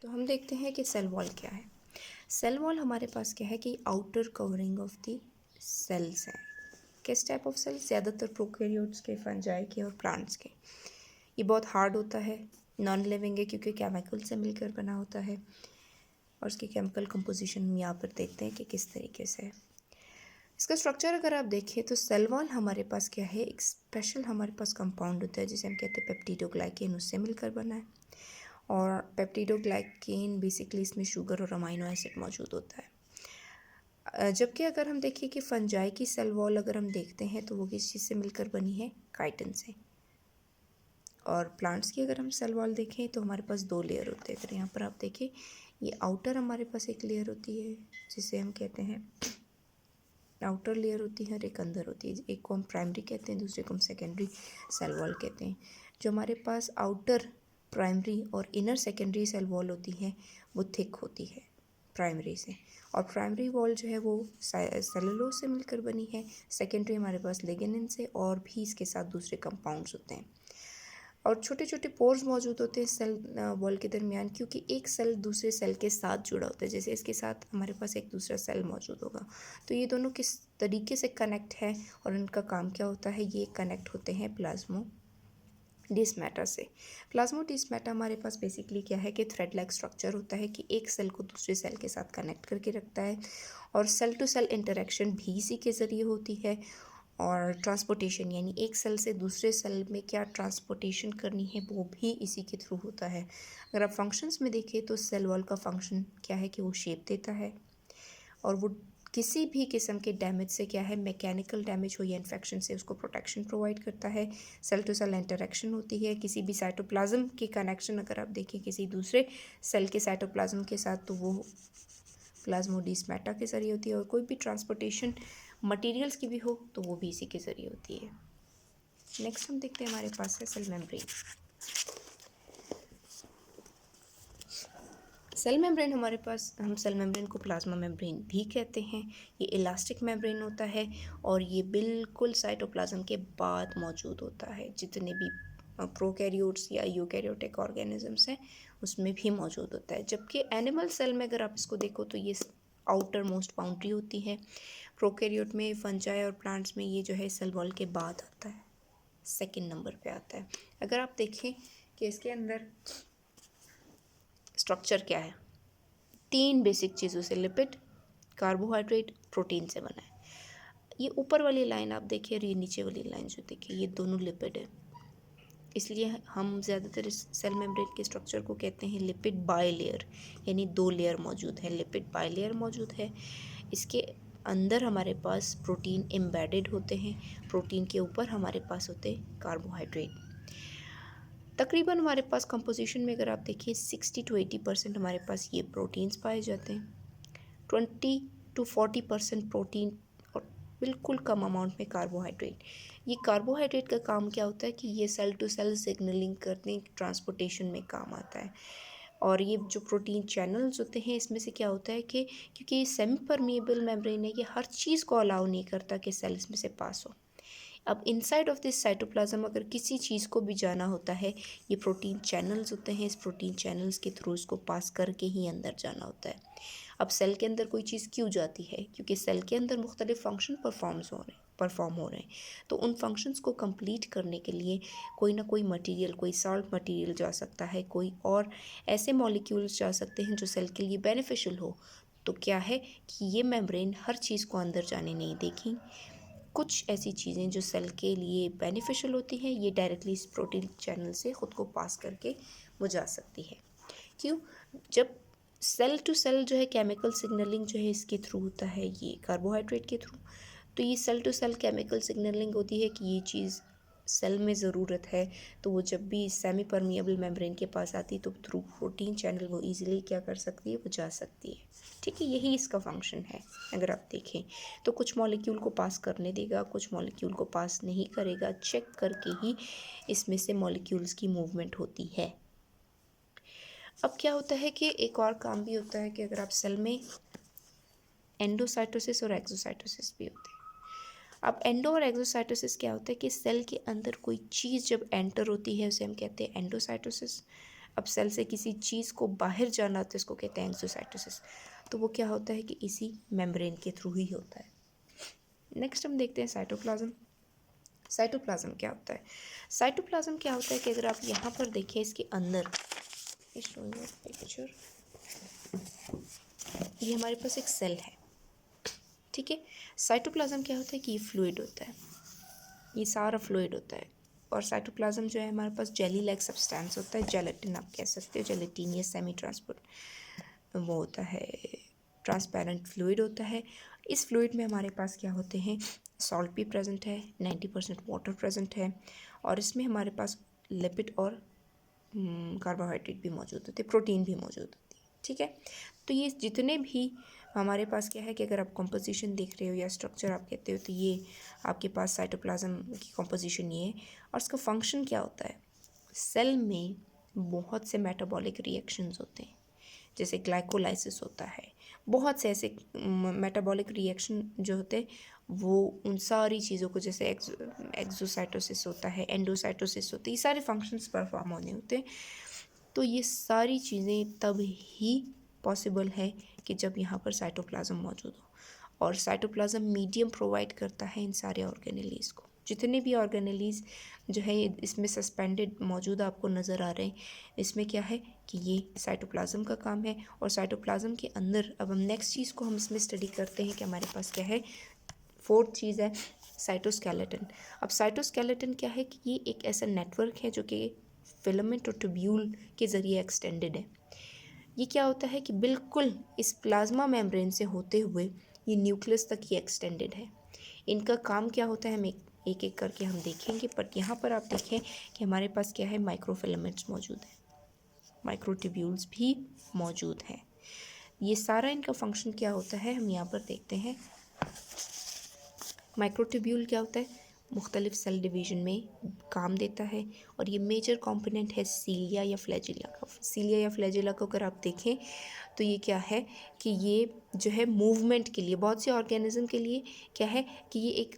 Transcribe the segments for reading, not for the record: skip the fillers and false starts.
तो हम देखते हैं कि सेल वॉल क्या है। सेल वॉल हमारे पास क्या है कि outer covering of the cells है। किस टाइप ऑफ सेल्स? ज़्यादातर प्रोकैरियोट्स के, फंजाई के और प्लांट्स के। ये बहुत हार्ड होता है, नॉन लिविंग है क्योंकि केमिकल से मिलकर बना होता है। और इसकी केमिकल कंपोजिशन हम यहाँ पर देखते हैं कि किस तरीके से है। इसका स्ट्रक्चर अगर आप देखें तो सेल वॉल हमारे पास क्या है, एक स्पेशल हमारे पास कंपाउंड होता है जिसे हम कहते हैं पेप्टिडोग्लाइकेन, उससे मिलकर बना है। और पेप्टिडोग्लाइकेन बेसिकली इसमें शुगर और अमाइनो एसिड मौजूद होता है। जबकि अगर हम देखें कि फंजाई की सेल वॉल अगर हम देखते हैं तो वो किस चीज़ से मिलकर बनी है? काइटिन से। और प्लांट्स की अगर हम सेल वॉल देखें तो हमारे पास दो लेयर होते हैं। अगर यहाँ पर आप देखें, ये आउटर हमारे पास एक लेयर होती है जिसे हम कहते हैं आउटर लेयर होती है और एक अंदर होती है। एक को हम प्राइमरी कहते हैं, दूसरे को हम सेकेंडरी सेल वॉल कहते हैं। जो हमारे पास आउटर प्राइमरी और इनर सेकेंडरी सेल वॉल होती है वो थिक होती है प्राइमरी से, और प्राइमरी वॉल जो है वो सेलुलोज से मिलकर बनी है। सेकेंडरी हमारे पास लिग्निन से, और भी इसके साथ दूसरे कंपाउंड्स होते हैं। और छोटे छोटे पोर्स मौजूद होते हैं सेल वॉल के दरमियान, क्योंकि एक सेल दूसरे सेल के साथ जुड़ा होता है। जैसे इसके साथ हमारे पास एक दूसरा सेल मौजूद होगा, तो ये दोनों किस तरीके से कनेक्ट है और इनका काम क्या होता है? ये कनेक्ट होते हैं प्लाज्मोडेस्माटा से। प्लाज्मोडेस्माटा हमारे पास बेसिकली क्या है कि थ्रेड लाइक स्ट्रक्चर होता है कि एक सेल को दूसरे सेल के साथ कनेक्ट करके रखता है, और सेल टू सेल इंटरेक्शन भी इसी के ज़रिए होती है। और ट्रांसपोर्टेशन यानी एक सेल से दूसरे सेल में क्या ट्रांसपोर्टेशन करनी है वो भी इसी के थ्रू होता है। अगर आप फंक्शंस में देखें तो सेल वॉल का फंक्शन क्या है कि वो शेप देता है, और वो किसी भी किस्म के डैमेज से क्या है, मैकेनिकल डैमेज हो या इन्फेक्शन से उसको प्रोटेक्शन प्रोवाइड करता है। सेल टू सेल इंटरेक्शन होती है, किसी भी साइटोप्लाज्म की कनेक्शन अगर आप देखें किसी दूसरे सेल के साइटोप्लाज्म के साथ तो वो प्लाज्मोडेस्माटा के ज़रिए होती है, और कोई भी ट्रांसपोर्टेशन मटेरियल्स की भी हो तो वो भी इसी के ज़रिए होती है। नेक्स्ट हम देखते हैं हमारे पास है सेल मेम्ब्रेन। सेल मेम्ब्रेन हमारे पास, हम सेल मेम्ब्रेन को प्लाज्मा मेम्ब्रेन भी कहते हैं। ये इलास्टिक मेम्ब्रेन होता है और ये बिल्कुल साइटोप्लाज्म के बाद मौजूद होता है। जितने भी प्रोकैरियोट्स या यूकैरियोटिक ऑर्गेनिजम्स हैं उसमें भी मौजूद होता है। जबकि एनिमल सेल में अगर आप इसको देखो तो ये आउटर मोस्ट बाउंड्री होती है। प्रोकैरियोट में, फंजाई और प्लांट्स में ये जो है सेल वॉल के बाद आता है, सेकंड नंबर पे आता है। अगर आप देखें कि इसके अंदर स्ट्रक्चर क्या है, तीन बेसिक चीज़ों से, लिपिड, कार्बोहाइड्रेट, प्रोटीन से बना है। ये ऊपर वाली लाइन आप देखिए और ये नीचे वाली लाइन जो देखिए, ये दोनों लिपिड है। इसलिए हम ज़्यादातर इस सेल मेम्ब्रेन के स्ट्रक्चर को कहते हैं लिपिड बाइलेयर, यानी दो लेयर मौजूद है, लिपिड बाइलेयर मौजूद है। इसके अंदर हमारे पास प्रोटीन एम्बेडेड होते हैं, प्रोटीन के ऊपर हमारे पास होते हैं कार्बोहाइड्रेट। तकरीबन हमारे पास कंपोजिशन में अगर आप देखिए 60 to 80% हमारे पास ये प्रोटीन्स पाए जाते हैं, 20 to 40% प्रोटीन, और बिल्कुल कम अमाउंट में कार्बोहाइड्रेट। ये कार्बोहाइड्रेट का काम क्या होता है कि ये सेल टू सेल सिग्नलिंग करने, ट्रांसपोर्टेशन में काम आता है। और ये जो प्रोटीन चैनल्स होते हैं इसमें से क्या होता है कि क्योंकि ये सेमी परमिएबल मेम्ब्रेन है, ये हर चीज़ को अलाउ नहीं करता कि सेल इसमें से पास हो। अब इनसाइड ऑफ दिस साइटोप्लाज्म अगर किसी चीज़ को भी जाना होता है, ये प्रोटीन चैनल्स होते हैं, इस प्रोटीन चैनल्स के थ्रू इसको पास करके ही अंदर जाना होता है। अब सेल के अंदर कोई चीज़ क्यों जाती है? क्योंकि सेल के अंदर मुख्तलिफ फंक्शन परफॉर्म हो रहे हैं, तो उन फंक्शंस को कंप्लीट करने के लिए कोई ना कोई मटेरियल, कोई सॉल्ट मटेरियल जा सकता है, कोई और ऐसे मॉलिक्यूल्स जा सकते हैं जो सेल के लिए बेनिफिशियल हो। तो क्या है कि ये मेम्ब्रेन हर चीज़ को अंदर जाने नहीं देगी। कुछ ऐसी चीज़ें जो सेल के लिए बेनिफिशियल होती हैं ये डायरेक्टली इस प्रोटीन चैनल से ख़ुद को पास करके वो जा सकती है। क्यों? जब सेल टू सेल जो है केमिकल सिग्नलिंग जो है इसके थ्रू होता है, ये कार्बोहाइड्रेट के थ्रू। तो ये cell to cell chemical signalling होती है कि ये चीज़ सेल में ज़रूरत है, तो वो जब भी सेमी परमिएबल मेम्ब्रेन के पास आती है तो थ्रू प्रोटीन चैनल वो इजीली क्या कर सकती है, वो जा सकती है। ठीक है, यही इसका फंक्शन है। अगर आप देखें तो कुछ मॉलिक्यूल को पास करने देगा, कुछ मॉलिक्यूल को पास नहीं करेगा, चेक करके ही इसमें से मॉलिक्यूल्स की मूवमेंट होती है। अब क्या होता है कि एक और काम भी होता है कि अगर आप सेल में एंडोसाइटोसिस और एक्सोसाइटोसिस भी होते हैं। अब एंडो और एक्सोसाइटोसिस क्या होता है कि सेल के अंदर कोई चीज़ जब एंटर होती है उसे हम कहते हैं एंडोसाइटोसिस। अब सेल से किसी चीज़ को बाहर जाना तो इसको कहते हैं एक्सोसाइटोसिस। तो वो क्या होता है कि इसी मेम्ब्रेन के थ्रू ही होता है। नेक्स्ट हम देखते हैं साइटोप्लाज्म। साइटोप्लाज्म क्या होता है? साइटोप्लाज्म क्या होता है कि अगर आप यहाँ पर देखें इसके अंदर, पिक्चर, ये हमारे पास एक सेल है, ठीक है। साइटोप्लाज्म क्या होता है कि ये फ्लूइड होता है, ये सारा फ्लूइड होता है। और साइटोप्लाज्म जो है हमारे पास जेली लाइक सब्सटेंस होता है, जेलेटिन आप कह सकते हो, जेलेटिन या सेमी ट्रांसपोर्ट वो होता है, ट्रांसपेरेंट फ्लूइड होता है। इस फ्लूइड में हमारे पास क्या होते हैं, सॉल्ट भी प्रेजेंट है, 90% वाटर प्रेजेंट है, और इसमें हमारे पास लिपिड और कार्बोहाइड्रेट भी मौजूद होते हैं, प्रोटीन भी मौजूद होती है, ठीक है। तो ये जितने भी हमारे पास क्या है कि अगर आप कॉम्पोजिशन देख रहे हो या स्ट्रक्चर आप कहते हो, तो ये आपके पास साइटोप्लाज्म की कॉम्पोजिशन ये है। और इसका फंक्शन क्या होता है, सेल में बहुत से मेटाबॉलिक रिएक्शंस होते हैं, जैसे ग्लाइकोलाइसिस होता है, बहुत से ऐसे मेटाबॉलिक रिएक्शन जो होते हैं वो उन सारी चीज़ों को, जैसे एक्सोसाइटोसिस होता है, एंडोसाइटोसिस होती है, ये सारे फंक्शंस परफॉर्म होने होते हैं। तो ये सारी चीज़ें तब ही पॉसिबल है कि जब यहाँ पर साइटोप्लाज्म मौजूद हो, और साइटोप्लाज्म मीडियम प्रोवाइड करता है इन सारे ऑर्गेनेलीज़ को। जितने भी ऑर्गेनेलीज़ जो है इसमें सस्पेंडेड मौजूद आपको नज़र आ रहे हैं, इसमें क्या है कि ये साइटोप्लाज्म का काम है। और साइटोप्लाज्म के अंदर अब हम नेक्स्ट चीज़ को हम इसमें स्टडी करते हैं कि हमारे पास क्या है, फोर्थ चीज़ है साइटोस्केलेटन। अब साइटोस्केलेटन क्या है कि ये एक ऐसा नेटवर्क है जो कि फिलामेंट और ट्यूब्यूल के ज़रिए एक्सटेंडेड है। ये क्या होता है कि बिल्कुल इस प्लाज्मा मेम्ब्रेन से होते हुए ये न्यूक्लियस तक ही एक्सटेंडेड है। इनका काम क्या होता है हम एक एक करके हम देखेंगे, पर यहाँ पर आप देखें कि हमारे पास क्या है, माइक्रोफिलामेंट्स मौजूद हैं, माइक्रोट्यूब्यूल्स भी मौजूद हैं। ये सारा इनका फंक्शन क्या होता है हम यहाँ पर देखते हैं। माइक्रोट्यूब्यूल क्या होता है, मुख्तलिफ सेल डिवीज़न में काम देता है, और ये मेजर कंपोनेंट है सीलिया या फ्लैजिला का। सीलिया या फ्लैजिला को अगर आप देखें तो ये क्या है कि ये जो है मूवमेंट के लिए, बहुत से ऑर्गेनिज्म के लिए क्या है कि ये एक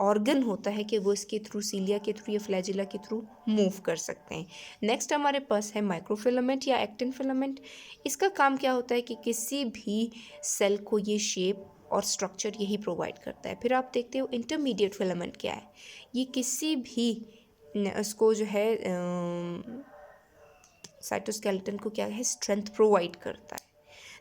ऑर्गन होता है कि वो इसके थ्रू, सीलिया के थ्रू या फ्लैजिला के थ्रू मूव कर सकते हैं। नेक्स्ट हमारे पास है माइक्रोफिलामेंट या एक्टिन फिलामेंट। इसका काम क्या होता है कि किसी भी सेल को ये शेप और स्ट्रक्चर यही प्रोवाइड करता है। फिर आप देखते हो इंटरमीडिएट फिलामेंट क्या है, ये किसी भी उसको जो है साइटोस्केलेटन को क्या है, स्ट्रेंथ प्रोवाइड करता है।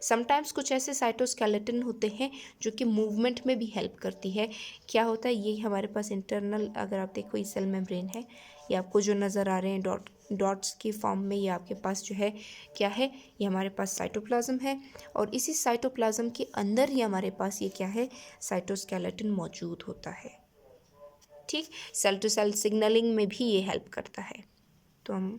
समटाइम्स कुछ ऐसे साइटोस्केलेटन होते हैं जो कि मूवमेंट में भी हेल्प करती है। क्या होता है, ये हमारे पास इंटरनल, अगर आप देखो ये सेल मेम्ब्रेन है, ये आपको जो नज़र आ रहे हैं डॉट्स के फॉर्म में, ये आपके पास जो है क्या है, ये हमारे पास साइटोप्लाज्म है। और इसी साइटोप्लाज्म के अंदर ही हमारे पास ये क्या है, साइटोस्केलेटन मौजूद होता है, ठीक। सेल टू सेल सिग्नलिंग में भी ये हेल्प करता है। तो हम